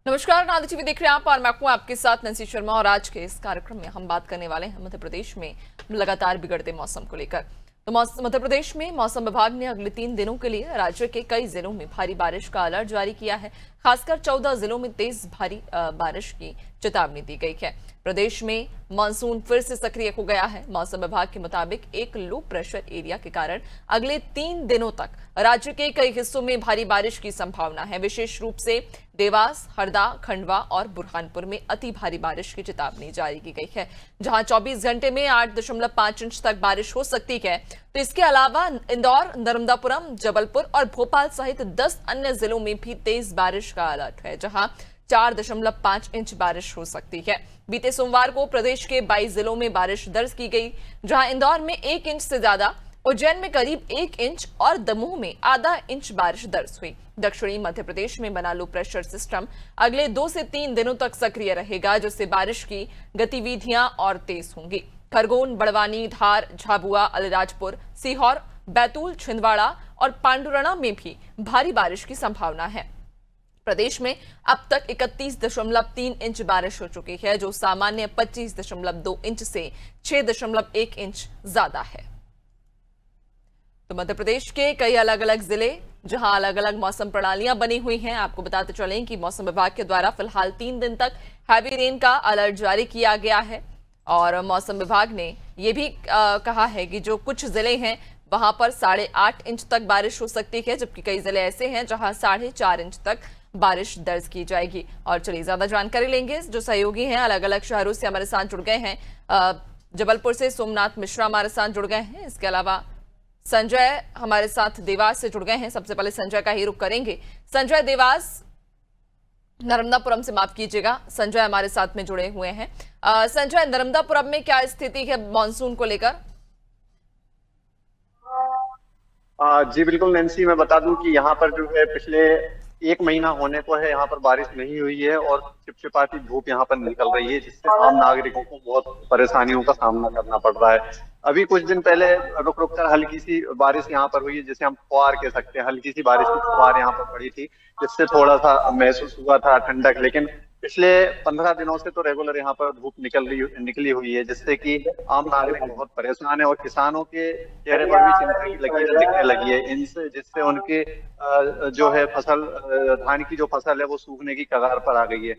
नमस्कार, नादिक टीवी देख रहे हैं आप और मैं हूं आपके साथ नंसी शर्मा। और आज के इस कार्यक्रम में हम बात करने वाले हैं मध्य प्रदेश में लगातार बिगड़ते मौसम को लेकर। तो मध्य प्रदेश में मौसम विभाग ने अगले 3 दिनों के लिए राज्य के कई जिलों में भारी बारिश का अलर्ट जारी किया है। खासकर 14 जिलों में तेज भारी बारिश की चेतावनी दी गई है। प्रदेश में मानसून फिर से सक्रिय हो गया है। मौसम विभाग के मुताबिक एक लो प्रेशर एरिया के कारण अगले 3 दिनों तक राज्य के कई हिस्सों में भारी बारिश की संभावना है। विशेष रूप से देवास, हरदा, खंडवा और बुरहानपुर में अति भारी बारिश की चेतावनी जारी की गई है, जहां 24 घंटे में 8.5 इंच तक बारिश हो सकती है। तो इसके अलावा इंदौर, नर्मदापुरम, जबलपुर और भोपाल सहित 10 अन्य जिलों में भी तेज बारिश का अलर्ट है, जहां 4.5 इंच बारिश हो सकती है। बीते सोमवार को प्रदेश के 22 जिलों में बारिश दर्ज की गई, जहां इंदौर में 1 इंच से ज्यादा, उज्जैन में करीब 1 इंच और दमोह में आधा इंच बारिश दर्ज हुई। दक्षिणी मध्य प्रदेश में बना लो प्रेशर सिस्टम अगले 2 से 3 दिनों तक सक्रिय रहेगा, जिससे बारिश की गतिविधियां और तेज होंगी। खरगोन, बड़वानी, धार, झाबुआ, अलीराजपुर, सीहोर, बैतूल, छिंदवाड़ा और पांडुरणा में भी भारी बारिश की संभावना है। प्रदेश में अब तक 31.3 इंच बारिश हो चुकी है, जो सामान्य 25.2 इंच से 6.1 इंच ज्यादा है। तो मध्य प्रदेश के कई अलग अलग जिले जहां अलग अलग मौसम प्रणालियां बनी हुई हैं। आपको बताते चलें कि मौसम विभाग के द्वारा फिलहाल 3 दिन तक हैवी रेन का अलर्ट जारी किया गया है। और मौसम विभाग ने यह भी कहा है कि जो कुछ जिले हैं वहां पर 8.5 इंच तक बारिश हो सकती है, जबकि कई जिले ऐसे हैं जहां 4.5 इंच तक बारिश दर्ज की जाएगी। और चलिए ज्यादा जानकारी लेंगे, जो सहयोगी हैं अलग अलग शहरों से हमारे साथ जुड़ गए हैं। जबलपुर से सोमनाथ मिश्रा हमारे साथ जुड़ गए हैं। इसके अलावा संजय हमारे साथ देवास से जुड़ गए हैं। सबसे पहले संजय का ही रुख करेंगे। संजय, देवास, नर्मदापुरम से, माफ कीजिएगा, संजय हमारे साथ में जुड़े हुए हैं। संजय, नर्मदापुरम में क्या स्थिति है मानसून को लेकर? जी बिल्कुल नैन्सी, मैं बता दूं कि यहाँ पर जो है पिछले 1 महीना होने को है, यहाँ पर बारिश नहीं हुई है और चिपचिपाती धूप यहाँ पर निकल रही है, जिससे आम नागरिकों को बहुत परेशानियों का सामना करना पड़ रहा है। अभी कुछ दिन पहले रुक रुक कर हल्की सी बारिश यहाँ पर हुई है, जिसे हम फुहार कह सकते हैं। हल्की सी बारिश की फुहार यहाँ पर पड़ी थी, जिससे थोड़ा सा महसूस हुआ था ठंडक। लेकिन पिछले 15 दिनों से तो रेगुलर यहाँ पर धूप निकली हुई है, जिससे कि आम नागरिक बहुत परेशान है और किसानों के चेहरे पर भी चिंता की लकीरें दिखने लगी है इनसे, जिससे उनके जो है फसल, धान की जो फसल है वो सूखने की कगार पर आ गई है।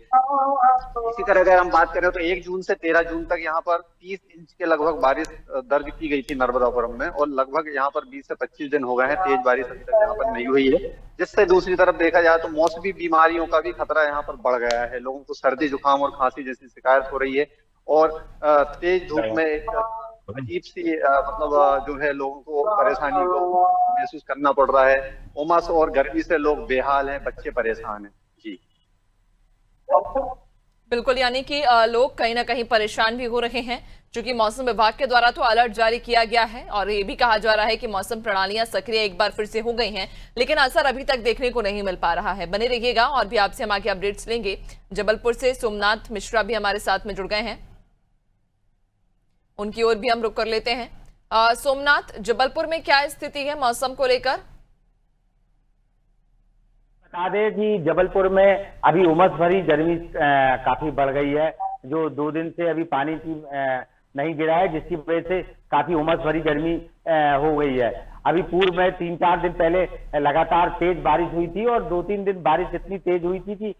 इसी तरह अगर हम बात करें तो 1 जून से 13 जून तक यहाँ पर 30 इंच के लगभग बारिश दर्ज की गई थी नर्मदापुरम में, और लगभग यहाँ पर 20 से 25 दिन हो गए हैं तेज बारिश अभी तक यहाँ पर नहीं हुई है। जिससे दूसरी तरफ देखा जाए तो मौसमी बीमारियों का भी खतरा यहाँ पर बढ़ गया है। लोगों को सर्दी, जुकाम और खांसी जैसी शिकायत हो रही है, और तेज धूप में एक अजीब सी मतलब जो है लोगों को परेशानी को महसूस करना पड़ रहा है। उमस और गर्मी से लोग बेहाल हैं, बच्चे परेशान हैं। जी बिल्कुल, यानी कि लोग कहीं ना कहीं परेशान भी हो रहे हैं, क्योंकि मौसम विभाग के द्वारा तो अलर्ट जारी किया गया है और ये भी कहा जा रहा है कि मौसम प्रणालियां सक्रिय एक बार फिर से हो गई हैं, लेकिन असर अभी तक देखने को नहीं मिल पा रहा है। बने रहिएगा और भी आपसे हम आगे अपडेट्स लेंगे। जबलपुर से सोमनाथ मिश्रा भी हमारे साथ में जुड़ गए हैं, उनकी ओर भी हम रुक कर लेते हैं। सोमनाथ, जबलपुर में क्या स्थिति है मौसम को लेकर? बता दें कि जबलपुर में अभी उमस भरी गर्मी काफी बढ़ गई है। जो 2 दिन से अभी पानी की नहीं गिरा है, जिसकी वजह से काफी उमस भरी गर्मी हो गई है। अभी पूर्व में 3-4 दिन पहले लगातार तेज बारिश हुई थी और 2-3 दिन बारिश इतनी तेज हुई थी कि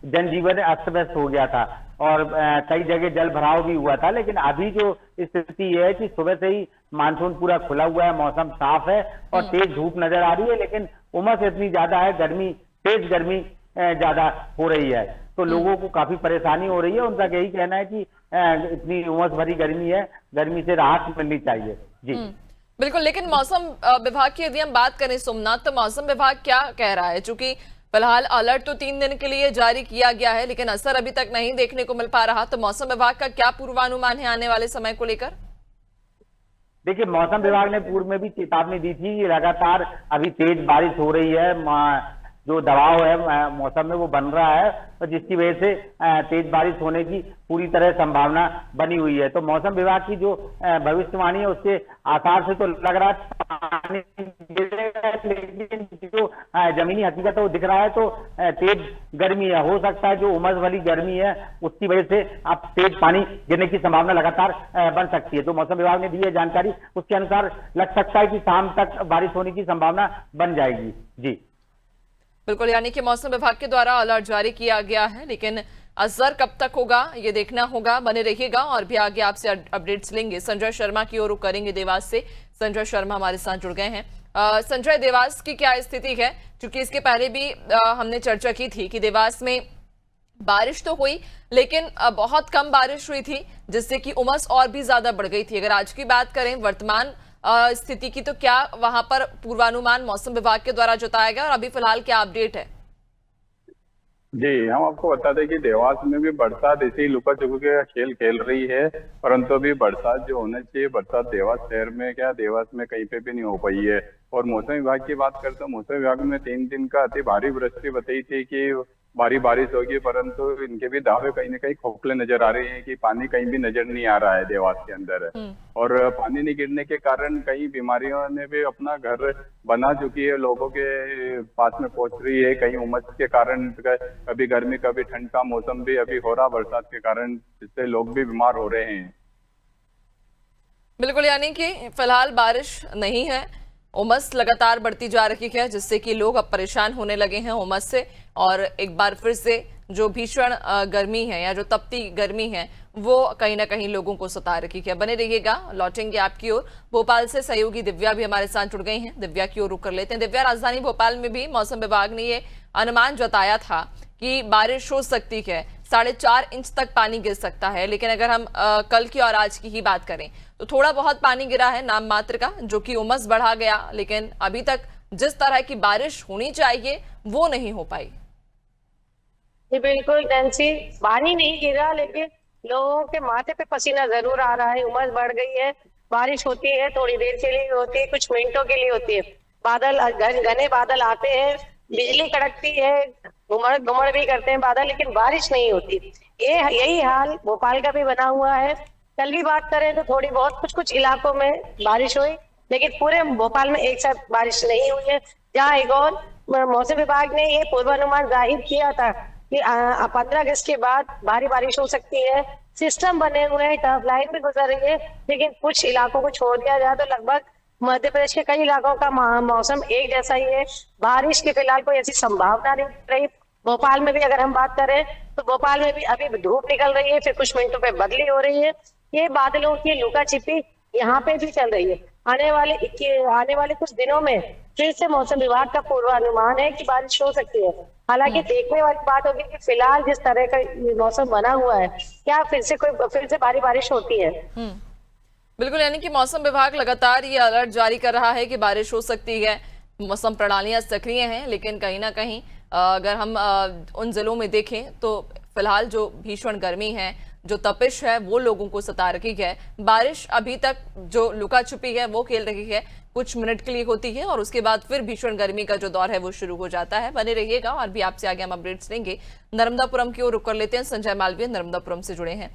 जनजीवन अस्त व्यस्त हो गया था और कई जगह जल भराव भी हुआ था। लेकिन अभी जो स्थिति है कि सुबह से ही मानसून पूरा खुला हुआ है, मौसम साफ है और तेज धूप नजर आ रही है, लेकिन उमस इतनी ज्यादा है, तेज गर्मी ज्यादा हो रही है, तो लोगों को काफी परेशानी हो रही है। उनका यही कहना है कि इतनी उमस भरी गर्मी है, गर्मी से राहत मिलनी चाहिए। जी बिल्कुल, लेकिन मौसम विभाग की यदि हम बात करें सोमनाथ, तो मौसम विभाग क्या कह रहा है? चूंकि फिलहाल अलर्ट तो 3 दिन के लिए जारी किया गया है, लेकिन असर अभी तक नहीं देखने को मिल पा रहा, तो मौसम विभाग का क्या पूर्वानुमान है आने वाले समय को लेकर? देखिए, मौसम विभाग ने पूर्व में भी चेतावनी दी थी कि लगातार अभी तेज बारिश हो रही है, जो दबाव है मौसम में वो बन रहा है, तो जिसकी वजह से तेज बारिश होने की पूरी तरह संभावना बनी हुई है। तो मौसम विभाग की जो भविष्यवाणी है उसके आसार से तो लग रहा है पानी गिरेगा, लेकिन जो जमीनी हकीकत है वो दिख रहा है। तो तेज गर्मी है, हो सकता है जो उमस वाली गर्मी है उसकी वजह से अब तेज पानी गिरने की संभावना लगातार बन सकती है। तो मौसम विभाग ने दी है जानकारी, उसके अनुसार लग सकता है कि शाम तक बारिश होने की संभावना बन जाएगी। जी बिल्कुल, यानी कि मौसम विभाग के द्वारा अलर्ट जारी किया गया है, लेकिन असर कब तक होगा ये देखना होगा। बने रहिएगा और भी आगे आपसे अपडेट्स लेंगे। संजय शर्मा की ओर रुख करेंगे देवास से। संजय शर्मा हमारे साथ जुड़ गए हैं। संजय, देवास की क्या स्थिति है? क्योंकि इसके पहले भी हमने चर्चा की थी कि देवास में बारिश तो हुई, लेकिन बहुत कम बारिश हुई थी, जिससे कि उमस और भी ज्यादा बढ़ गई थी। अगर आज की बात करें वर्तमान स्थिति की, तो क्या वहां पर पूर्वानुमान मौसम विभाग के द्वारा जताया गया और अभी फिलहाल क्या अपडेट है? जी, हम आपको बता दें कि देवास में भी बरसात ऐसे ही लुका छुपी का खेल खेल रही है, परंतु अभी बरसात जो होना चाहिए, बरसात देवास शहर में क्या देवास में कहीं पे भी नहीं हो पाई है। और मौसम विभाग की बात करते हैं, मौसम विभाग ने 3 दिन का अति भारी वृष्टि बताई थी कि भारी बारिश होगी, परंतु इनके भी दावे कहीं ना कहीं खोखले नजर आ रहे हैं कि पानी कहीं भी नजर नहीं आ रहा है देवास के अंदर। और पानी नहीं गिरने के कारण कई बीमारियों ने भी अपना घर बना चुकी है, लोगों के पास में पहुंच रही है। कहीं उमस के कारण, कभी गर्मी कभी ठंड का मौसम भी अभी हो रहा बरसात के कारण, जिससे लोग भी बीमार हो रहे हैं। बिल्कुल, यानी कि फिलहाल बारिश नहीं है, उमस लगातार बढ़ती जा रही है, जिससे कि लोग अब परेशान होने लगे हैं उमस से। और एक बार फिर से जो भीषण गर्मी है या जो तपती गर्मी है वो कहीं ना कहीं लोगों को सता रही है। बने रहिएगा, लौटेंगे आपकी ओर। भोपाल से सहयोगी दिव्या भी हमारे साथ जुड़ गई हैं। दिव्या की ओर रुख कर लेते हैं। दिव्या, राजधानी भोपाल में भी मौसम विभाग ने ये अनुमान जताया था कि बारिश हो सकती है, 4.5 इंच तक पानी गिर सकता है। लेकिन अगर हम कल की और आज की ही बात करें तो थोड़ा बहुत पानी गिरा है नाम मात्र का, जो कि उमस बढ़ा गया, लेकिन अभी तक जिस तरह की बारिश होनी चाहिए वो नहीं हो पाई। जी बिल्कुल नैन्सी, पानी नहीं गिरा, लेकिन लोगों के माथे पे पसीना जरूर आ रहा है। उमस बढ़ गई है। बारिश होती है, थोड़ी देर के लिए होती है, कुछ मिनटों के लिए होती है। बादल घने बादल आते हैं, बिजली कड़कती है, घुमड़ घुमड़ भी करते हैं बादल, लेकिन बारिश नहीं होती। यही हाल भोपाल का भी बना हुआ है। कल की बात करें तो थोड़ी बहुत कुछ इलाकों में बारिश हुई, लेकिन पूरे भोपाल में एक साथ बारिश नहीं हुई है। जहाँ एक और मौसम विभाग ने ये पूर्वानुमान जाहिर किया था कि 15 अगस्त के बाद भारी बारिश हो सकती है। सिस्टम बने हुए हैं, टर्फ लाइन भी गुजर रही है, लेकिन कुछ इलाकों को छोड़ दिया जाए तो लगभग मध्य प्रदेश के कई इलाकों का मौसम एक जैसा ही है। बारिश की फिलहाल कोई ऐसी संभावना नहीं दिख रही। भोपाल में भी अगर हम बात करें तो भोपाल में भी अभी धूप निकल रही है, फिर कुछ मिनटों पे बदली हो रही है। ये बादलों की लुका छिपी यहाँ पे भी चल रही है। आने वाले कुछ दिनों में फिर से मौसम विभाग का पूर्वानुमान है कि बारिश हो सकती है। हालांकि देखने वाली बात होगी कि फिलहाल जिस तरह का मौसम बना हुआ है, क्या फिर से भारी बारिश होती है। बिल्कुल, यानी कि मौसम विभाग लगातार ये अलर्ट जारी कर रहा है कि बारिश हो सकती है। मौसम प्रणालियां सक्रिय हैं, लेकिन कहीं ना कहीं अगर हम उन जिलों में देखें तो फिलहाल जो भीषण गर्मी है, जो तपिश है, वो लोगों को सता रही है। बारिश अभी तक जो लुका छुपी है वो खेल रही है, कुछ मिनट के लिए होती है और उसके बाद फिर भीषण गर्मी का जो दौर है वो शुरू हो जाता है। बने रहिएगा और भी आपसे आगे हम अपडेट्स लेंगे। नर्मदापुरम की ओर रुख कर लेते हैं। संजय मालवीय नर्मदापुरम से जुड़े हैं।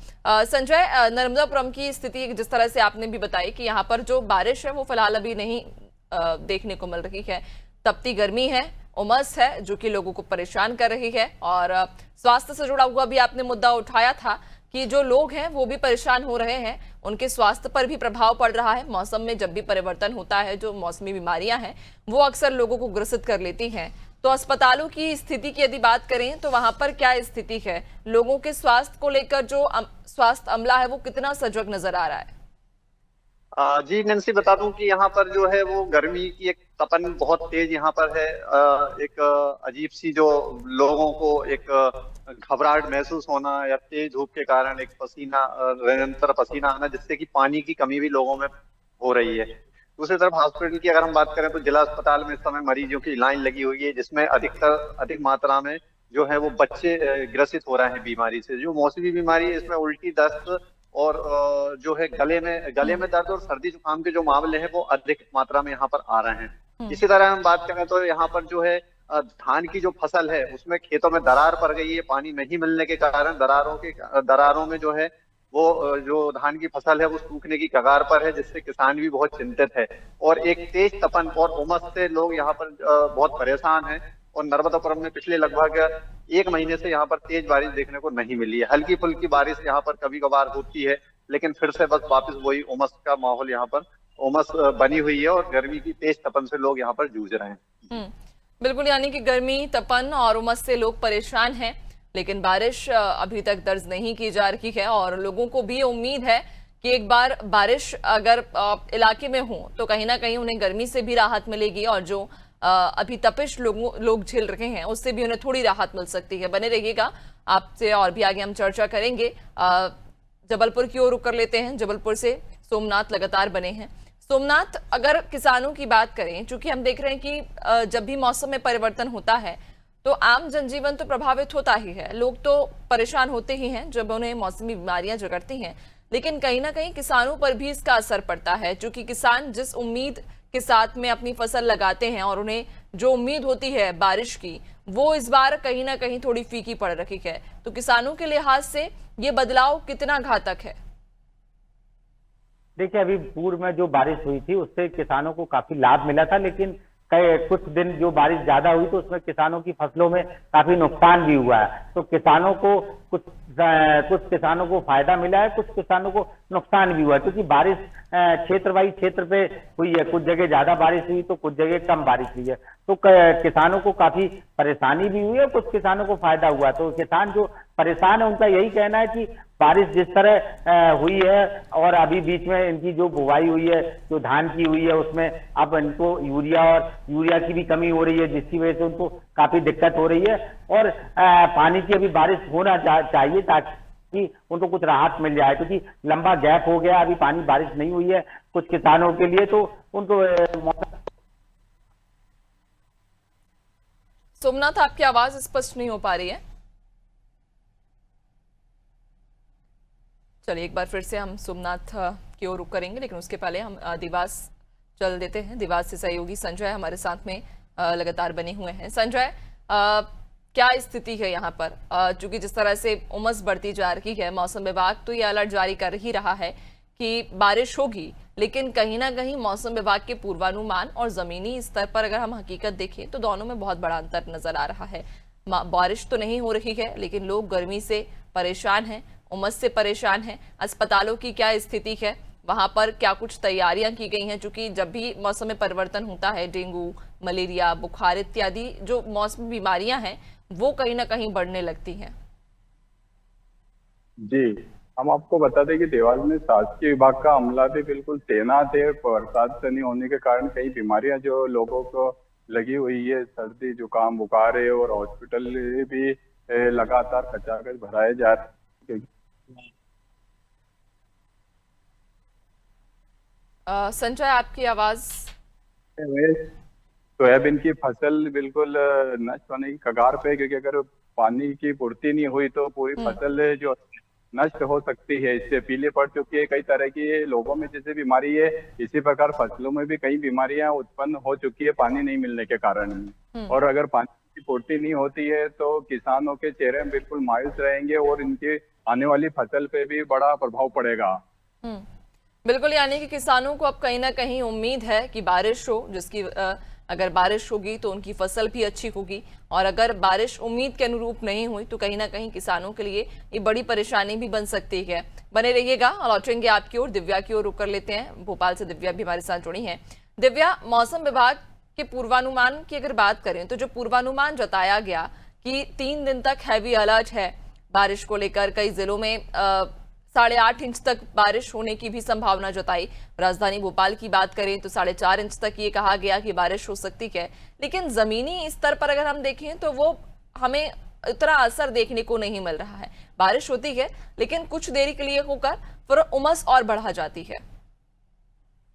संजय, नर्मदापुरम की स्थिति जिस तरह से आपने भी बताई कि यहाँ पर जो बारिश है वो फिलहाल अभी नहीं देखने को मिल रही है। तपती गर्मी है, उमस है, जो कि लोगों को परेशान कर रही है। और स्वास्थ्य से जुड़ा हुआ भी आपने मुद्दा उठाया था कि जो लोग हैं वो भी परेशान हो रहे हैं, उनके स्वास्थ्य पर भी प्रभाव पड़ रहा है। मौसम में जब भी परिवर्तन होता है, जो मौसमी बीमारियां हैं वो अक्सर लोगों को ग्रसित कर लेती हैं। तो अस्पतालों की स्थिति की यदि बात करें तो वहां पर क्या स्थिति है? लोगों के स्वास्थ्य को लेकर जो स्वास्थ्य अमला है वो कितना सजग नजर आ रहा है? जी नैन्सी, बता दूं कि यहाँ पर जो है वो गर्मी की एक तपन बहुत तेज यहाँ पर है। एक अजीब सी जो लोगों को एक घबराहट महसूस होना या तेज धूप के कारण एक निरंतर पसीना आना, जिससे कि पानी की कमी भी लोगों में हो रही है। दूसरी तरफ हॉस्पिटल की अगर हम बात करें तो जिला अस्पताल में इस समय मरीजों की लाइन लगी हुई है, जिसमें अधिक मात्रा में जो है वो बच्चे ग्रसित हो रहे हैं बीमारी से। जो मौसमी बीमारी है इसमें उल्टी, दस्त और जो है गले में दर्द और सर्दी जुकाम के जो मामले हैं वो अधिक मात्रा में यहाँ पर आ रहे हैं। इसी तरह हम बात करें तो यहाँ पर जो है धान की जो फसल है उसमें खेतों में दरार पड़ गई है। पानी नहीं मिलने के कारण दरारों में जो है जो धान की फसल है वो सूखने की कगार पर है, जिससे किसान भी बहुत चिंतित है। और एक तेज तपन और उमस से लोग यहाँ पर बहुत परेशान हैं। और नर्मदापुरम में पिछले लगभग एक महीने से यहाँ पर तेज बारिश देखने को नहीं मिली है। हल्की फुल्की बारिश यहाँ पर कभी कभार होती है, लेकिन फिर से बस वापस वही उमस का माहौल यहाँ पर उमस बनी हुई है और गर्मी की तेज तपन से लोग यहाँ पर जूझ रहे हैं। बिल्कुल, यानी कि गर्मी, तपन और उमस से लोग परेशान हैं, लेकिन बारिश अभी तक दर्ज नहीं की जा रही है। और लोगों को भी उम्मीद है कि एक बार बारिश अगर इलाके में हो तो कहीं ना कहीं उन्हें गर्मी से भी राहत मिलेगी, और जो अभी तपिश लोग झेल रहे हैं उससे भी उन्हें थोड़ी राहत मिल सकती है। बने रहिएगा, आपसे और भी आगे हम चर्चा करेंगे। जबलपुर की ओर रुख कर लेते हैं। जबलपुर से सोमनाथ लगातार बने हैं। सोमनाथ, अगर किसानों की बात करें, चूंकि हम देख रहे हैं कि जब भी मौसम में परिवर्तन होता है तो आम जनजीवन तो प्रभावित होता ही है, लोग तो परेशान होते ही हैं जब उन्हें मौसमी बीमारियां जकड़ती हैं, लेकिन कहीं ना कहीं किसानों पर भी इसका असर पड़ता है, क्योंकि किसान जिस उम्मीद के साथ में अपनी फसल लगाते हैं और उन्हें जो उम्मीद होती है बारिश की, वो इस बार कहीं ना कहीं थोड़ी फीकी पड़ रही है। तो किसानों के लिहाज से ये बदलाव कितना घातक है? देखिए, अभी पूर्व में जो बारिश हुई थी उससे किसानों को काफी लाभ मिला था, लेकिन कुछ दिन जो बारिश ज्यादा हुई तो उसमें किसानों की फसलों में काफी नुकसान भी हुआ है। तो किसानों को कुछ किसानों को फायदा मिला है, कुछ किसानों को नुकसान भी हुआ है, क्योंकि बारिश क्षेत्र वाइज क्षेत्र पे हुई है। कुछ जगह ज्यादा बारिश हुई तो कुछ जगह कम बारिश हुई है, तो किसानों को काफी परेशानी भी हुई है, कुछ किसानों को फायदा हुआ। तो किसान जो परेशान है उनका यही कहना है कि बारिश जिस तरह हुई है, और अभी बीच में इनकी जो बुवाई हुई है, जो धान की हुई है, उसमें अब इनको यूरिया की भी कमी हो रही है, जिसकी वजह से उनको काफी दिक्कत हो रही है। और पानी की अभी बारिश होना चाहिए ताकि उनको कुछ राहत मिल जाए, क्योंकि लंबा गैप हो गया, अभी पानी बारिश नहीं हुई है कुछ किसानों के लिए। तो उनको सोमनाथ, आपकी आवाज स्पष्ट नहीं हो पा रही है। चलिए, एक बार फिर से हम सोमनाथ की ओर रुख करेंगे, लेकिन उसके पहले हम देवास चल देते हैं। देवास से सहयोगी संजय हमारे साथ में लगातार बने हुए हैं। संजय, क्या स्थिति है यहाँ पर? चूंकि जिस तरह से उमस बढ़ती जा रही है, मौसम विभाग तो ये अलर्ट जारी कर ही रहा है कि बारिश होगी, लेकिन कहीं ना कहीं मौसम विभाग के पूर्वानुमान और जमीनी स्तर पर अगर हम हकीकत देखें तो दोनों में बहुत बड़ा अंतर नजर आ रहा है। बारिश तो नहीं हो रही है, लेकिन लोग गर्मी से परेशान हैं, उमस से परेशान हैं। अस्पतालों की क्या स्थिति है, वहां पर क्या कुछ तैयारियां की गई हैं? क्योंकि जब भी मौसम में परिवर्तन होता है, डेंगू, मलेरिया, बुखार इत्यादि जो मौसमी बीमारियां हैं वो कहीं ना कहीं बढ़ने लगती हैं। जी, हम आपको बता दें कि देवास में शासकीय विभाग का अमला भी बिल्कुल तैनात है। बरसात से नहीं होने के कारण कई बीमारियां जो लोगों को लगी हुई है, सर्दी, जुकाम, बुखार है, और हॉस्पिटल भी लगातार खचाखच भराए जा रहे हैं। संजय, आपकी आवाज। सोयाबीन की फसल बिल्कुल नष्ट होने की कगार पे है, क्योंकि अगर पानी की पूर्ति नहीं हुई तो पूरी फसल जो नष्ट हो सकती है। इससे पीले पड़ चुकी है, कई तरह की लोगों में जैसे बीमारी है, इसी प्रकार फसलों में भी कई बीमारियां उत्पन्न हो चुकी है पानी नहीं मिलने के कारण। और अगर पानी की पूर्ति नहीं होती है तो किसानों के चेहरे में बिल्कुल मायूस रहेंगे और इनकी आने वाली फसल पे भी बड़ा प्रभाव पड़ेगा। बिल्कुल, यानी कि किसानों को अब कहीं ना कहीं उम्मीद है कि बारिश हो, जिसकी अगर बारिश होगी तो उनकी फसल भी अच्छी होगी, और अगर बारिश उम्मीद के अनुरूप नहीं हुई तो कहीं ना कहीं किसानों के लिए ये बड़ी परेशानी भी बन सकती है। बने रहिएगा, लौटेंगे आपकी ओर। दिव्या की ओर रुक कर लेते हैं। भोपाल से दिव्या भी हमारे साथ जुड़ी हैं। दिव्या, मौसम विभाग के पूर्वानुमान की अगर बात करें तो जो पूर्वानुमान जताया गया कि 3 दिन तक हैवी अलर्ट है बारिश को लेकर, कई जिलों में 8.5 इंच तक बारिश होने की भी संभावना जताई। राजधानी भोपाल की बात करें तो 4.5 इंच तक ये कहा गया कि बारिश हो सकती है, लेकिन जमीनी स्तर पर अगर हम देखें तो वो हमें इतना असर देखने को नहीं मिल रहा है। बारिश होती है लेकिन कुछ देरी के लिए होकर फिर उमस और बढ़ा जाती है।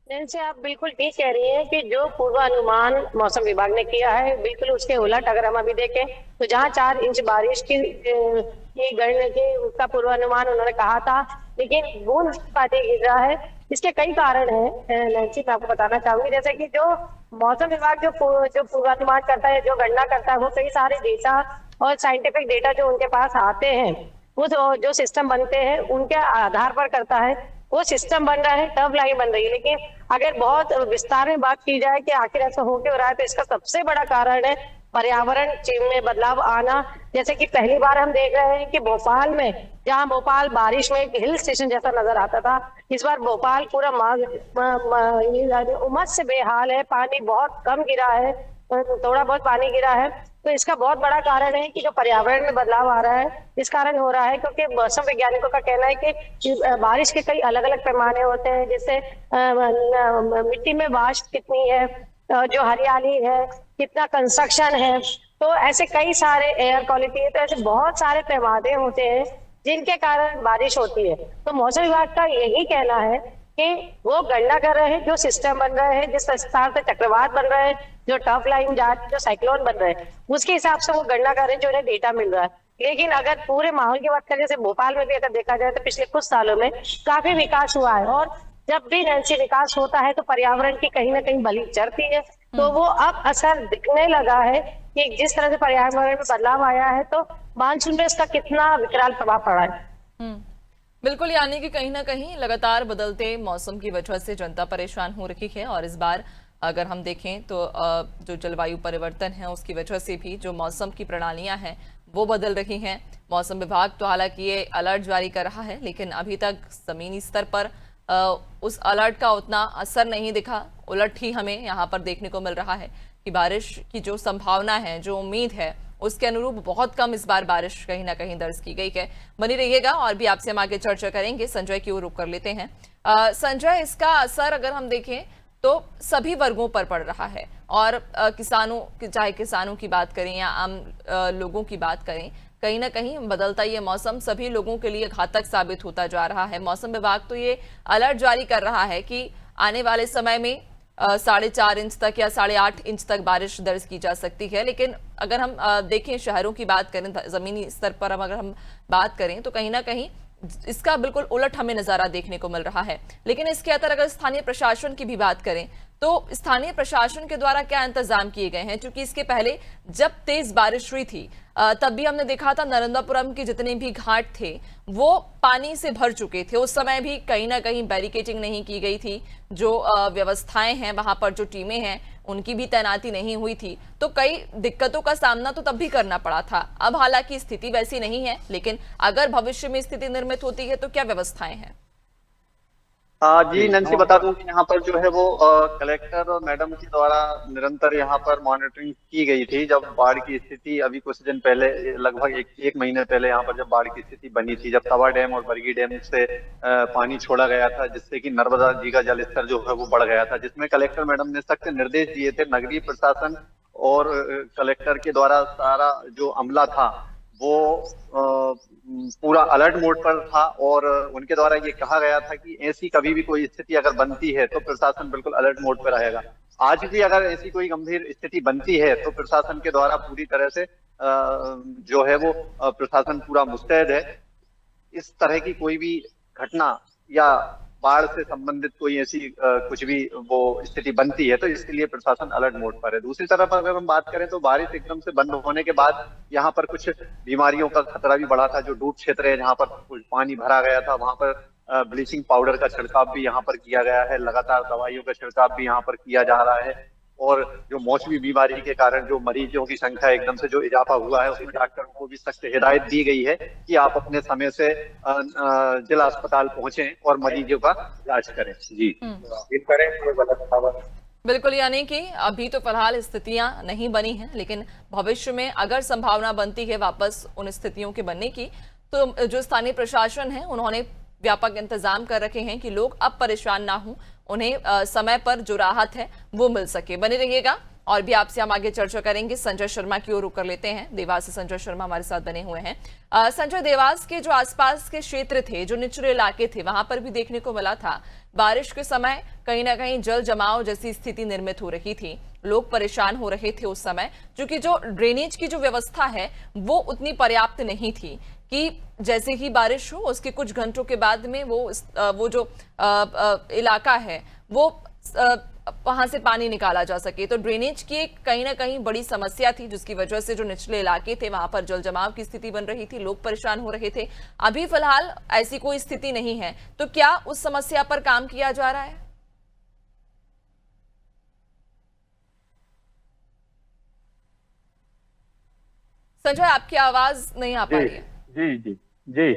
नैन्सी, आप बिल्कुल ठीक कह रही हैं कि जो पूर्वानुमान मौसम विभाग ने किया है बिल्कुल उसके उलट अगर हम अभी देखें तो जहां 4 इंच बारिश की गणना की उसका पूर्वानुमान उन्होंने कहा था, लेकिन बूंद पानी गिर रहा है। इसके कई कारण हैं नैन्सी, मैं आपको बताना चाहूंगी। जैसे कि जो मौसम विभाग जो पूर्वानुमान करता है, जो गणना करता है, वो कई सारे डेटा और साइंटिफिक डेटा जो उनके पास आते हैं वो जो सिस्टम बनते हैं उनके आधार पर करता है। वो सिस्टम बन रहा है, टर्फ लाइन बन रही है। लेकिन अगर बहुत विस्तार में बात की जाए कि आखिर ऐसा हो क्यों रहा है, तो इसका सबसे बड़ा कारण है पर्यावरण में बदलाव आना। जैसे कि पहली बार हम देख रहे हैं कि भोपाल में, जहां भोपाल बारिश में एक हिल स्टेशन जैसा नजर आता था, इस बार भोपाल पूरा उमस से बेहाल है। पानी बहुत कम गिरा है, थोड़ा बहुत पानी गिरा है। तो इसका बहुत बड़ा कारण है कि जो पर्यावरण में बदलाव आ रहा है, इस कारण हो रहा है क्योंकि मौसम वैज्ञानिकों का कहना है कि बारिश के कई अलग अलग पैमाने होते हैं। जैसे मिट्टी में वाष्प कितनी है, जो हरियाली है, कितना कंस्ट्रक्शन है, तो ऐसे कई सारे एयर क्वालिटी है, तो ऐसे बहुत सारे पैमाने होते हैं जिनके कारण बारिश होती है। तो मौसम विभाग का यही कहना है कि वो गणना कर रहे हैं, जो सिस्टम बन रहे हैं, जिस विस्तार से चक्रवात बन रहे हैं, जो टर्फ लाइन जा रही है, जो साइक्लोन बन रहे हैं, उसके हिसाब से वो गणना कर रहे हैं, जो उन्हें डेटा मिल रहा है। लेकिन अगर पूरे माहौल की बात करें, जैसे भोपाल में भी अगर देखा जाए तो पिछले कुछ सालों में काफी विकास हुआ है, और जब भी नैन्सी विकास होता है तो पर्यावरण की कहीं ना कहीं बलि चढ़ती है। तो वो अब असर दिखने लगा है कि जिस तरह से पर्यावरण में बदलाव आया है, तो मानसून में इसका कितना विकराल प्रभाव पड़ा है। बिल्कुल, यानी कि कहीं ना कहीं लगातार बदलते मौसम की वजह से जनता परेशान हो रही है। और इस बार अगर हम देखें तो जो जलवायु परिवर्तन है उसकी वजह से भी जो मौसम की प्रणालियां हैं वो बदल रही हैं। मौसम विभाग तो हालांकि ये अलर्ट जारी कर रहा है, लेकिन अभी तक जमीनी स्तर पर उस अलर्ट का उतना असर नहीं दिखा। उलट ही हमें यहाँ पर देखने को मिल रहा है कि बारिश की जो संभावना है, जो उम्मीद है, उसके अनुरूप बहुत कम इस बार बारिश कहीं ना कहीं दर्ज की गई है। बनी रहिएगा और भी आपसे हम आगे चर्चा करेंगे। संजय की ओर रुख कर लेते हैं। संजय, इसका असर अगर हम देखें तो सभी वर्गों पर पड़ रहा है, और किसानों, चाहे किसानों की बात करें या आम लोगों की बात करें, कहीं ना कहीं बदलता ये मौसम सभी लोगों के लिए घातक साबित होता जा रहा है। मौसम विभाग तो ये अलर्ट जारी कर रहा है कि आने वाले समय में 4.5 इंच तक या 8.5 इंच तक बारिश दर्ज की जा सकती है। लेकिन अगर हम देखें, शहरों की बात करें, जमीनी स्तर पर अगर हम बात करें तो कहीं ना कहीं इसका बिल्कुल उलट हमें नजारा देखने को मिल रहा है। लेकिन इसके अंदर अगर स्थानीय प्रशासन की भी बात करें तो स्थानीय प्रशासन के द्वारा क्या इंतजाम किए गए हैं? क्योंकि इसके पहले जब तेज बारिश हुई थी तब भी हमने देखा था नर्मदापुरम के जितने भी घाट थे वो पानी से भर चुके थे। उस समय भी कहीं ना कहीं बैरिकेडिंग नहीं की गई थी, जो व्यवस्थाएं हैं वहां पर, जो टीमें हैं उनकी भी तैनाती नहीं हुई थी। तो कई दिक्कतों का सामना तो तब भी करना पड़ा था। अब हालांकि स्थिति वैसी नहीं है, लेकिन अगर भविष्य में स्थिति निर्मित होती है तो क्या व्यवस्थाएं हैं? जी नैन्सी, बता दूं कि यहाँ पर जो है वो कलेक्टर और मैडम के द्वारा निरंतर यहाँ पर मॉनिटरिंग की गई थी। जब बाढ़ की स्थिति अभी कुछ दिन पहले, लगभग एक महीने पहले यहाँ पर जब बाढ़ की स्थिति बनी थी, जब तवा डैम और बरगी डैम से पानी छोड़ा गया था, जिससे कि नर्मदा जी का जल स्तर जो है वो बढ़ गया था, जिसमें कलेक्टर मैडम ने सख्त निर्देश दिए थे। नगरीय प्रशासन और कलेक्टर के द्वारा सारा जो अमला था वो पूरा अलर्ट मोड पर था, और उनके द्वारा ये कहा गया था कि ऐसी कभी भी कोई स्थिति अगर बनती है तो प्रशासन बिल्कुल अलर्ट मोड पर रहेगा। आज भी अगर ऐसी कोई गंभीर स्थिति बनती है तो प्रशासन के द्वारा पूरी तरह से जो है वो प्रशासन पूरा मुस्तैद है। इस तरह की कोई भी घटना या बाढ़ से संबंधित कोई ऐसी कुछ भी वो स्थिति बनती है तो इसके लिए प्रशासन अलर्ट मोड पर है। दूसरी तरफ अगर हम बात करें तो बारिश एकदम से बंद होने के बाद यहाँ पर कुछ बीमारियों का खतरा भी बढ़ा था। जो डूब क्षेत्र है जहाँ पर कुछ पानी भरा गया था, वहां पर ब्लीचिंग पाउडर का छिड़काव भी यहाँ पर किया गया है। लगातार दवाइयों का छिड़काव भी यहाँ पर किया जा रहा है, और जो मौसमी बीमारी के कारण जो मरीजों की संख्या एकदम से जो इजाफा हुआ है, उसमें डॉक्टरों को भी सख्त हिदायत दी गई है कि आप अपने समय से जिला अस्पताल पहुंचें और मरीजों का इलाज करें। जी करें ये गलत खबर। बिल्कुल, यानी कि अभी तो फिलहाल स्थितियां नहीं बनी हैं, लेकिन भविष्य में अगर संभावना बनती है वापस उन स्थितियों के बनने की, तो जो स्थानीय प्रशासन है उन्होंने व्यापक इंतजाम कर रखे हैं कि लोग अब परेशान ना हों, उन्हें समय पर जो राहत है वो मिल सके। बने रहिएगा और भी आपसे हम आगे चर्चा करेंगे। संजय शर्मा की ओर रुख कर लेते हैं। देवास से संजय शर्मा हमारे साथ बने हुए हैं। संजय, देवास के जो आसपास के क्षेत्र थे, जो निचले इलाके थे, वहां पर भी देखने को मिला था बारिश के समय कहीं ना कहीं जल जमाव जैसी स्थिति निर्मित हो रही थी। लोग परेशान हो रहे थे उस समय, क्योंकि जो ड्रेनेज की जो व्यवस्था है वो उतनी पर्याप्त नहीं थी कि जैसे ही बारिश हो उसके कुछ घंटों के बाद में वो जो इलाका है वो वहां से पानी निकाला जा सके। तो ड्रेनेज की एक कहीं ना कहीं बड़ी समस्या थी, जिसकी वजह से जो निचले इलाके थे वहां पर जल जमाव की स्थिति बन रही थी, लोग परेशान हो रहे थे। अभी फिलहाल ऐसी कोई स्थिति नहीं है, तो क्या उस समस्या पर काम किया जा रहा है? संजय, आपकी आवाज नहीं आ पा रही है। जी जी जी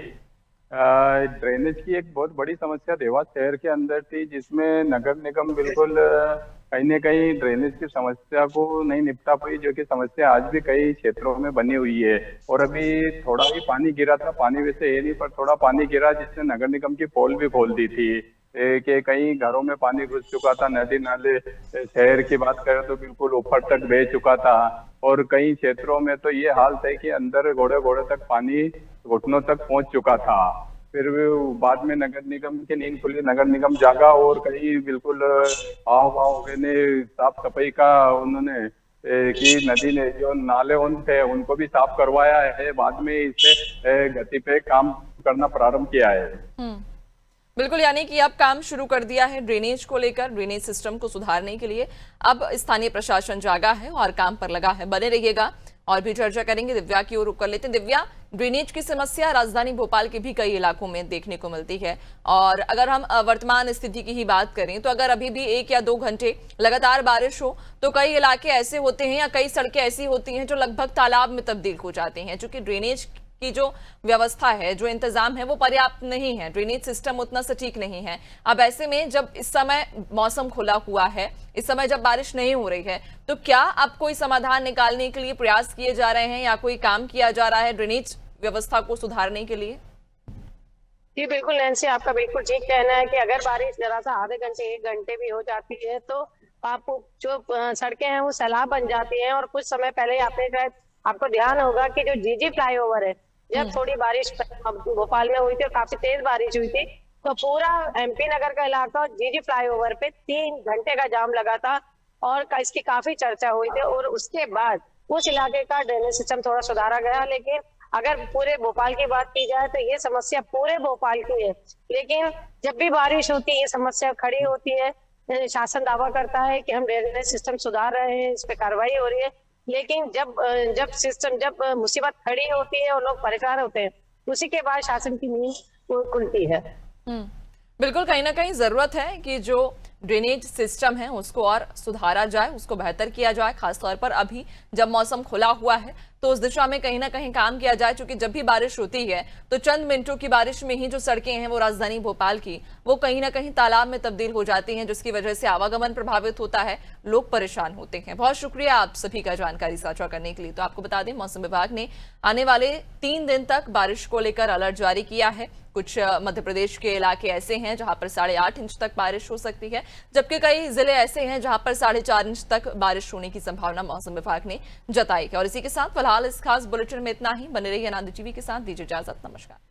ड्रेनेज की एक बहुत बड़ी समस्या देवास शहर के अंदर थी, जिसमें नगर निगम बिल्कुल कहीं न कहीं ड्रेनेज की समस्या को नहीं निपटा पाई, जो कि समस्या आज भी कई क्षेत्रों में बनी हुई है। और अभी थोड़ा ही पानी गिरा था, पानी वैसे है नहीं पर थोड़ा पानी गिरा, जिसने नगर निगम की पोल भी खोल दी थी कि कई घरों में पानी घुस चुका था। नदी नाले शहर की बात करें तो बिल्कुल ऊपर तक बह चुका था, और कई क्षेत्रों में तो ये हाल था कि अंदर घोड़े घोड़े तक पानी घुटनों तक पहुंच चुका था। फिर बाद में नगर निगम की नींद खुली, नगर निगम जागा और कहीं बिल्कुल हाव भाव ने साफ सफाई का उन्होंने कि नदी ने जो नाले उन थे उनको भी साफ करवाया है। बाद में इससे गति पे काम करना प्रारंभ किया है। बिल्कुल, यानी कि अब काम शुरू कर दिया है ड्रेनेज को लेकर, ड्रेनेज सिस्टम को सुधारने के लिए अब स्थानीय प्रशासन जागा है और काम पर लगा है। बने रहिएगा और भी चर्चा करेंगे। दिव्या की ओर रुख कर लेते हैं। दिव्या, ड्रेनेज की समस्या राजधानी भोपाल के भी कई इलाकों में देखने को मिलती है, और अगर हम वर्तमान स्थिति की ही बात करें तो अगर अभी भी 1 या 2 घंटे लगातार बारिश हो तो कई इलाके ऐसे होते हैं या कई सड़कें ऐसी होती हैं जो लगभग तालाब में तब्दील हो जाती हैं, क्योंकि ड्रेनेज की जो व्यवस्था है, जो इंतजाम है, वो पर्याप्त नहीं है, ड्रेनेज सिस्टम उतना सटीक नहीं है। अब ऐसे में जब इस समय मौसम खुला हुआ है, इस समय जब बारिश नहीं हो रही है, तो क्या अब कोई समाधान निकालने के लिए प्रयास किए जा रहे हैं या कोई काम किया जा रहा है ड्रेनेज व्यवस्था को सुधारने के लिए? जी बिल्कुल नैन्सी, आपका बिल्कुल ठीक कहना है कि अगर बारिश जरा सा आधे घंटे 1 घंटे भी हो जाती है तो आप जो सड़कें हैं वो सैलाब बन जाती हैं। और कुछ समय पहले आपने शायद आपको ध्यान होगा कि जो जीजी फ्लाईओवर है, जब थोड़ी बारिश भोपाल में हुई थी और काफी तेज बारिश हुई थी, तो पूरा एमपी नगर का इलाका जीजी फ्लाईओवर पे 3 घंटे का जाम लगा था और इसकी काफी चर्चा हुई थी। और उसके बाद उस इलाके का ड्रेनेज सिस्टम थोड़ा सुधारा गया। लेकिन अगर पूरे भोपाल की बात की जाए तो ये समस्या पूरे भोपाल की है। लेकिन जब भी बारिश होती है ये समस्या खड़ी होती है। शासन दावा करता है कि हम ड्रेनेज सिस्टम सुधार रहे हैं, इस पे कार्रवाई हो रही है, लेकिन जब मुसीबत खड़ी होती है और लोग परेशान होते हैं, उसी के बाद शासन की नींद खुलती है। बिल्कुल, कहीं ना कहीं जरूरत है कि जो ड्रेनेज सिस्टम है उसको और सुधारा जाए, उसको बेहतर किया जाए। खासतौर पर अभी जब मौसम खुला हुआ है तो उस दिशा में कहीं ना कहीं काम किया जाए, क्योंकि जब भी बारिश होती है तो चंद मिनटों की बारिश में ही जो सड़कें हैं वो राजधानी भोपाल की, वो कहीं ना कहीं तालाब में तब्दील हो जाती हैं, जिसकी वजह से आवागमन प्रभावित होता है, लोग परेशान होते हैं। बहुत शुक्रिया आप सभी का जानकारी साझा करने के लिए। तो आपको बता दें, मौसम विभाग ने आने वाले 3 दिन तक बारिश को लेकर अलर्ट जारी किया है। कुछ मध्य प्रदेश के इलाके ऐसे हैं जहां पर 8.5 इंच तक बारिश हो सकती है, जबकि कई जिले ऐसे हैं जहां पर 4.5 इंच तक बारिश होने की संभावना मौसम विभाग ने जताई है। और इसी के साथ फिलहाल इस खास बुलेटिन में इतना ही। बने रहिए आनंद टीवी के साथ, दीजिए इजाजत, नमस्कार।